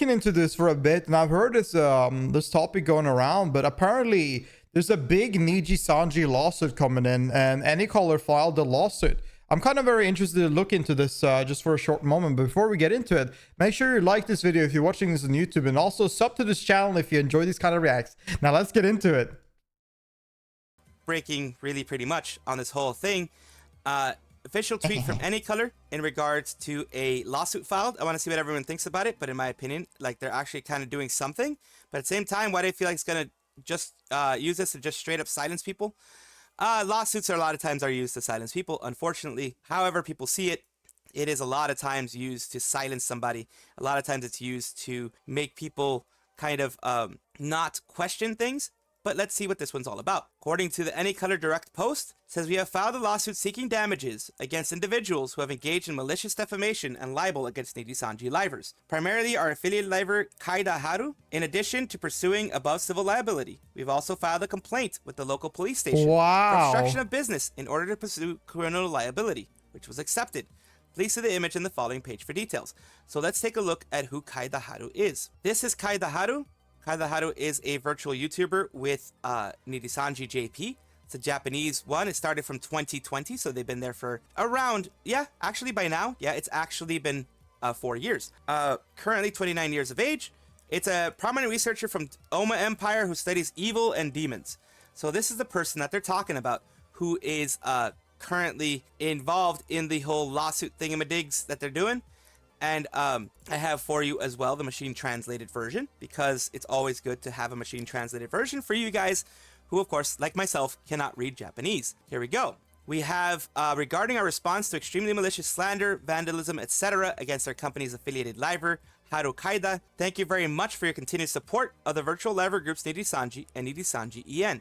looking into this for a bit, and I've heard this topic going around, but apparently there's a big Nijisanji lawsuit coming in, and AnyColor filed a lawsuit. I'm kind of very interested to look into this just for a short moment. But before we get into it, make sure you like this video if you're watching this on YouTube, and also sub to this channel if you enjoy these kind of reacts. Now let's get into it. Breaking really pretty much on this whole thing. Official tweet from AnyColor in regards to a lawsuit filed. I want to see what everyone thinks about it, but in my opinion, like, they're actually kind of doing something. But at the same time, why do I feel like it's gonna just use this to just straight up silence people? Lawsuits are a lot of times are used to silence people, unfortunately. However people see it, it is a lot of times used to silence somebody. A lot of times it's used to make people kind of not question things. But let's see what this one's all about. According to the AnyColor direct post, it says, we have filed a lawsuit seeking damages against individuals who have engaged in malicious defamation and libel against Nijisanji livers, primarily our affiliate liver Kaida Haru. In addition to pursuing above civil liability, we've also filed a complaint with the local police station for obstruction of business in order to pursue criminal liability, which was accepted. Please see the image in the following page for details. So let's take a look at who Kaida Haru is. This is Kaida Haru. Kaida Haru is a virtual YouTuber with Nijisanji JP. It's a Japanese one. It started from 2020, so they've been there for around, actually by now, it's actually been 4 years. Currently 29 years of age. It's a prominent researcher from Oma Empire who studies evil and demons. So this is the person that they're talking about, who is currently involved in the whole lawsuit thingamadigs that they're doing. And I have for you as well the machine translated version, because it's always good to have a machine translated version for you guys who, of course, like myself, cannot read Japanese. Here we go. We have regarding our response to extremely malicious slander, vandalism, etc. against our company's affiliated liver, Haru Kaida. Thank you very much for your continued support of the virtual liver groups Nijisanji and Nijisanji EN.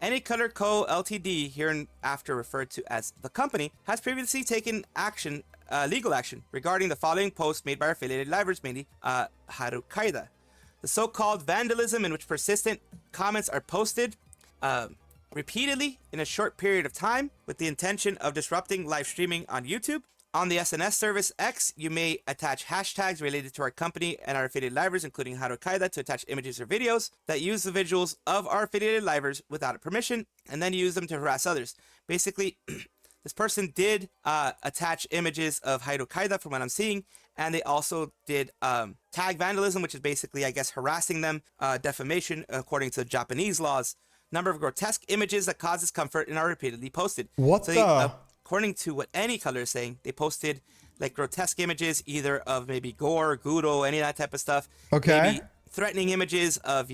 AnyColor Co. Ltd., hereinafter referred to as the company, has previously taken action, legal action, regarding the following posts made by our affiliated livers, mainly Haru Kaida. The so-called vandalism, in which persistent comments are posted repeatedly in a short period of time with the intention of disrupting live streaming on YouTube. On the SNS service X, you may attach hashtags related to our company and our affiliated livers, including Haru Kaida, to attach images or videos that use the visuals of our affiliated livers without permission, and then use them to harass others. Basically, this person did attach images of Haru Kaida from what I'm seeing, and they also did tag vandalism, which is basically, I guess, harassing them, defamation according to Japanese laws. Number of grotesque images that cause discomfort and are repeatedly posted. According to what AnyColor is saying, they posted like grotesque images, either of maybe gore, gudo, any of that type of stuff. Okay. Maybe threatening images of,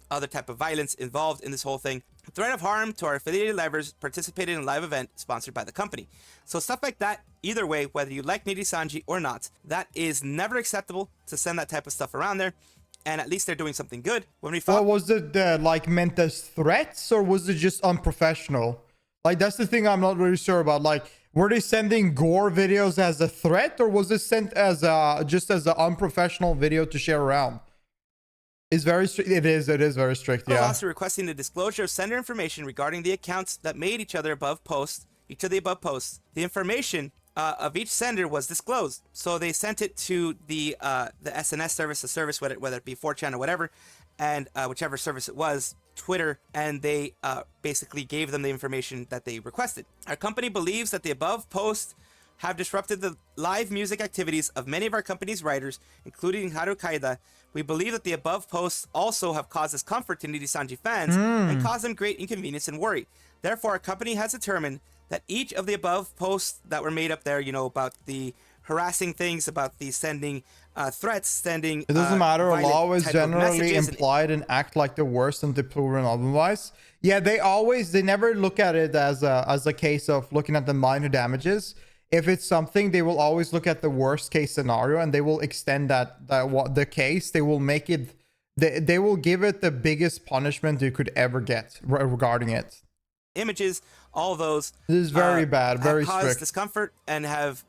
other type of violence involved in this whole thing. Threat of harm to our affiliated livers participated in a live event sponsored by the company. So stuff like that, either way, whether you like Nijisanji or not, that is never acceptable to send that type of stuff around there. And at least they're doing something good. When we found, was it like meant as threats, or was it just unprofessional? Like, that's the thing I'm not really sure about. Like, were they sending gore videos as a threat, or was it sent as just as an unprofessional video to share around? It's very strict. It is very strict. Yeah. Also requesting the disclosure of sender information regarding the accounts that made each of the above posts. The information of each sender was disclosed, so they sent it to the SNS service, the service, whether it be 4chan or whatever, and whichever service it was, Twitter, and they basically gave them the information that they requested. Our company believes that the above posts have disrupted the live music activities of many of our company's writers, including Haru Kaida. We believe that the above posts also have caused discomfort to Nijisanji fans and caused them great inconvenience and worry. Therefore, our company has determined that each of the above posts that were made up there, about the harassing things, about the sending threats, sending it doesn't matter. A law is generally implied and act like the worst and proven otherwise. Yeah, they never look at it as a case of looking at the minor damages. If it's something, they will always look at the worst case scenario, and they will extend the case. They will make it, they will give it the biggest punishment you could ever get regarding it. Images, all those. This is very bad, very caused strict. Discomfort and have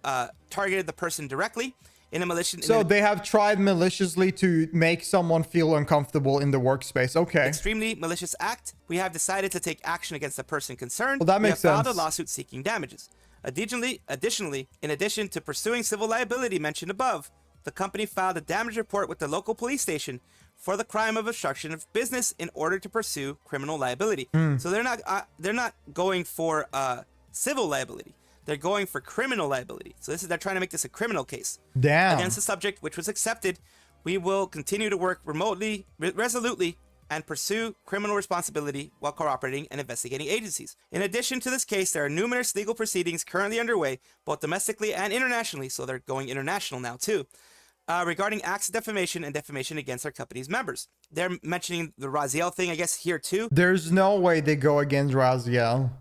targeted the person directly in a malicious. So they have tried maliciously to make someone feel uncomfortable in the workspace. Okay. Extremely malicious act. We have decided to take action against the person concerned. Well, that makes sense. We have filed a lawsuit seeking damages. Additionally, in addition to pursuing civil liability mentioned above, the company filed a damage report with the local police station for the crime of obstruction of business in order to pursue criminal liability. So they're not going for civil liability. They're going for criminal liability. So they're trying to make this a criminal case. Damn. Against the subject, which was accepted. We will continue to work resolutely, and pursue criminal responsibility while cooperating and investigating agencies. In addition to this case, there are numerous legal proceedings currently underway, both domestically and internationally, so they're going international now too, regarding acts of defamation and defamation against our company's members. They're mentioning the Raziel thing, I guess, here too. There's no way they go against Raziel.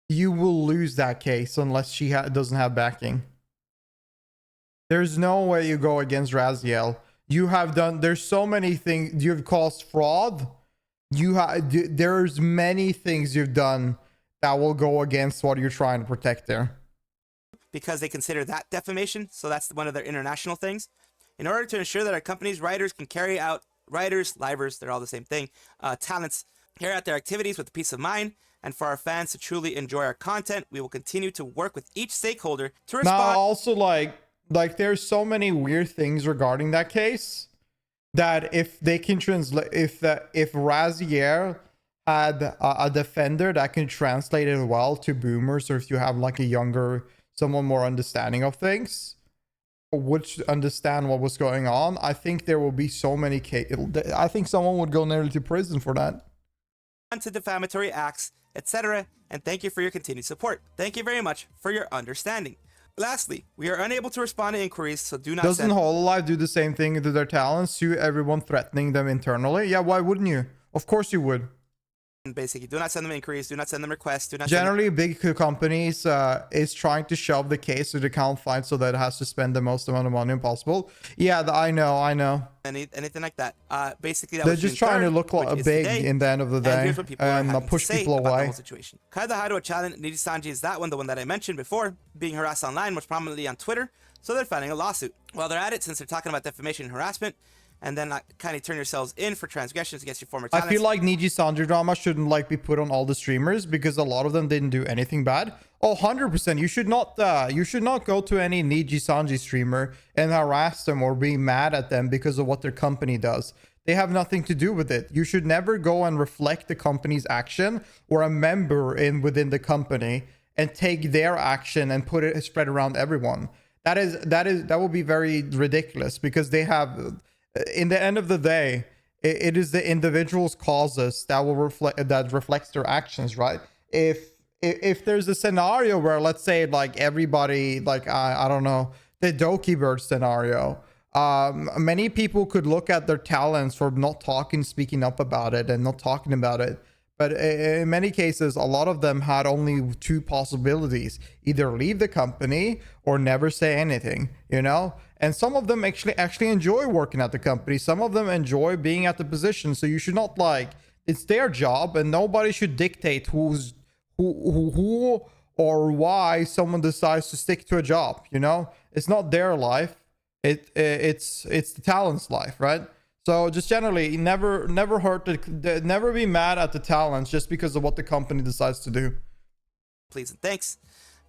You will lose that case unless she doesn't have backing. There's no way you go against Raziel. You have done, there's so many things you've caused fraud. There's many things you've done that will go against what you're trying to protect there. Because they consider that defamation, so that's one of their international things. In order to ensure that our company's writers can carry out, livers, they're all the same thing, talents, carry out their activities with peace of mind, and for our fans to truly enjoy our content, we will continue to work with each stakeholder to respond. Now, also, like there's so many weird things regarding that case that if they can translate, if Raziel had a defender that can translate it well to boomers, or if you have like a younger, someone more understanding of things, would understand what was going on, I think there will be so many cases. I think someone would go nearly to prison for that. To defamatory acts, etc. And thank you for your continued support. Thank you very much for your understanding. Lastly, we are unable to respond to inquiries, so do not Doesn't Hololive do the same thing to their talents? Sue everyone threatening them internally? Yeah, why wouldn't you? Of course you would. Basically, do not send them inquiries, do not send them requests, do not generally big companies is trying to shove the case so they can't find, so that it has to spend the most amount of money possible. Yeah, I know. Anything like that. Basically, that they're was just June trying 3rd, to look like big in the end of the day and push people away. Situation. Kaida Haru challenge Nijisanji is that one, the one that I mentioned before, being harassed online, most prominently on Twitter. So they're filing a lawsuit. While they're at it, since they're talking about defamation and harassment, and then kind of turn yourselves in for transgressions against your former talents. I feel like Nijisanji drama shouldn't like be put on all the streamers because a lot of them didn't do anything bad. Oh, 100%. You should not go to any Nijisanji streamer and harass them or be mad at them because of what their company does. They have nothing to do with it. You should never go and reflect the company's action or a member within the company and take their action and spread around everyone. That will be very ridiculous because they have. In the end of the day, it is the individual's causes that will reflects their actions, right? If there's a scenario where, let's say, like everybody, like I don't know, the Doki Bird scenario, many people could look at their talents for not speaking up about it and not talking about it. But in many cases, a lot of them had only two possibilities: either leave the company or never say anything, you know? And some of them actually enjoy working at the company. Some of them enjoy being at the position. So you should not it's their job, and nobody should dictate who or why someone decides to stick to a job, you know? It's not their life. It's the talent's life, right? So just generally, never be mad at the talents just because of what the company decides to do. Please and thanks.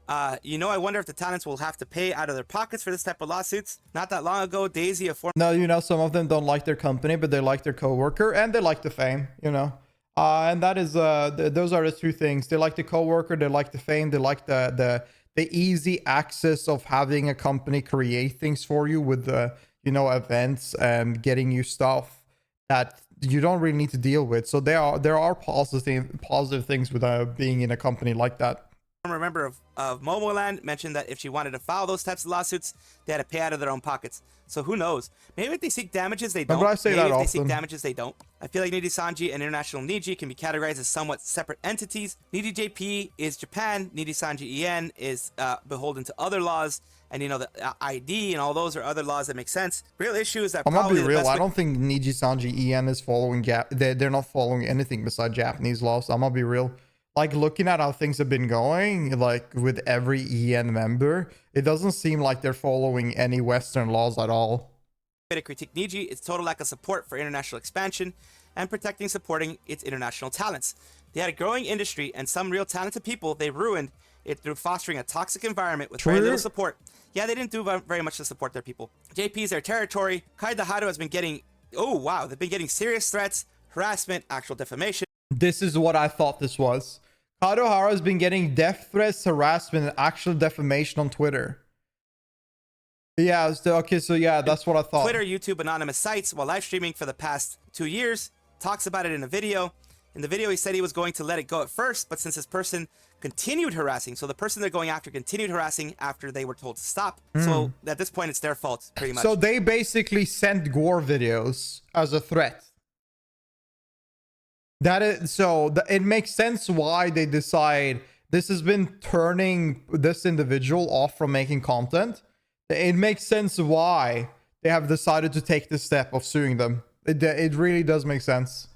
I wonder if the talents will have to pay out of their pockets for this type of lawsuits. Not that long ago, Daisy, No, some of them don't like their company, but they like their coworker and they like the fame, and that is those are the two things. They like the coworker, they like the fame, they like the easy access of having a company create things for you with the events and getting you stuff that you don't really need to deal with. So there are positive things with being in a company like that. A member of Momoland mentioned that if she wanted to file those types of lawsuits, they had to pay out of their own pockets. So who knows? Maybe if they seek damages, they don't. I say that often. If they seek damages, they don't. I feel like Nijisanji and International Niji can be categorized as somewhat separate entities. Niji JP is Japan. Nijisanji EN is beholden to other laws. And the ID and all those are other laws that make sense. Real issue is that I'm gonna be real. I don't think Nijisanji EN is following they're not following anything besides Japanese laws. I'm gonna be real. Like, looking at how things have been going, like with every EN member, it doesn't seem like they're following any Western laws at all. To critique Niji, its total lack of support for international expansion and supporting its international talents. They had a growing industry and some real talented people. They ruined it through fostering a toxic environment with very little support. Yeah, they didn't do very much to support their people. JP is their territory. Kaida Haru has been getting, oh wow, they've been getting serious threats, harassment, actual defamation. This is what I thought this was. Kaido Hara has been getting death threats, harassment, and actual defamation on Twitter. Yeah, okay, so yeah, that's what I thought. Twitter, YouTube, anonymous sites while live streaming for the past 2 years. Talks about it in a video. In the video, he said he was going to let it go at first, but since this person continued harassing, so the person they're going after continued harassing after they were told to stop. So at this point, it's their fault, pretty much. So they basically sent gore videos as a threat. That is so. It makes sense why they decide this has been turning this individual off from making content. It makes sense why they have decided to take the step of suing them. It really does make sense.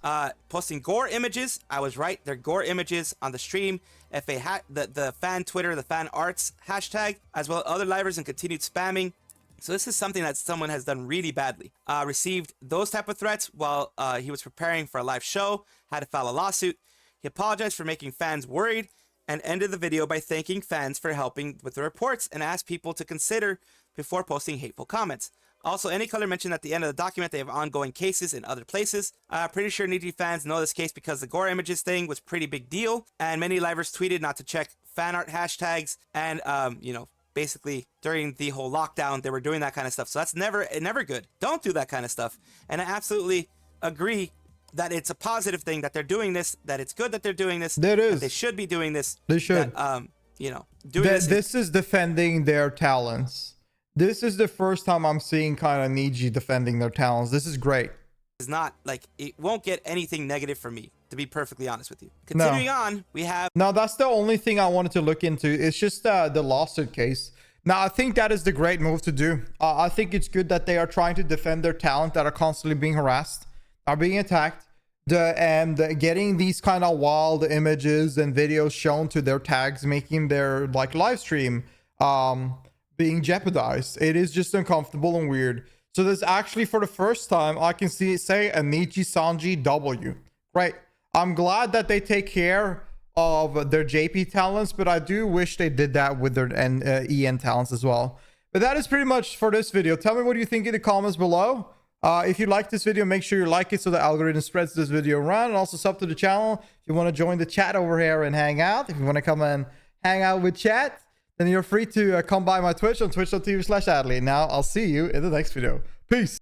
Posting gore images. I was right. They're gore images on the stream. The fan Twitter, the fan arts hashtag, as well as other livers, and continued spamming. So this is something that someone has done really badly. Received those type of threats while he was preparing for a live show, had to file a lawsuit. He apologized for making fans worried and ended the video by thanking fans for helping with the reports and asked people to consider before posting hateful comments. Also, Any Color mentioned at the end of the document they have ongoing cases in other places. Pretty sure Niji fans know this case because the gore images thing was pretty big deal, and many livers tweeted not to check fan art hashtags, and you know, basically during the whole lockdown they were doing that kind of stuff. So that's never good. Don't do that kind of stuff. And I absolutely agree that it's a positive thing that they're doing this, that it's good that they're doing this. That is. That they should be doing this. They should. That, you know, doing this is defending their talents. This is the first time I'm seeing kind of Niji defending their talents. This is great. It's not like, it won't get anything negative from me, to be perfectly honest with you. Continuing on, we have... No, that's the only thing I wanted to look into. It's just the lawsuit case. Now, I think that is the great move to do. I think it's good that they are trying to defend their talent that are constantly being harassed, are being attacked, and getting these kind of wild images and videos shown to their tags, making their like live stream being jeopardized. It is just uncomfortable and weird. So there's actually, for the first time, I can say a Nijisanji W. Right. I'm glad that they take care of their JP talents, but I do wish they did that with their EN talents as well. But that is pretty much for this video. Tell me what you think in the comments below. If you like this video, make sure you like it so the algorithm spreads this video around, and also sub to the channel if you want to join the chat over here and hang out. If you want to come and hang out with chat, then you're free to come by my Twitch on twitch.tv/Adley. Now I'll see you in the next video. Peace.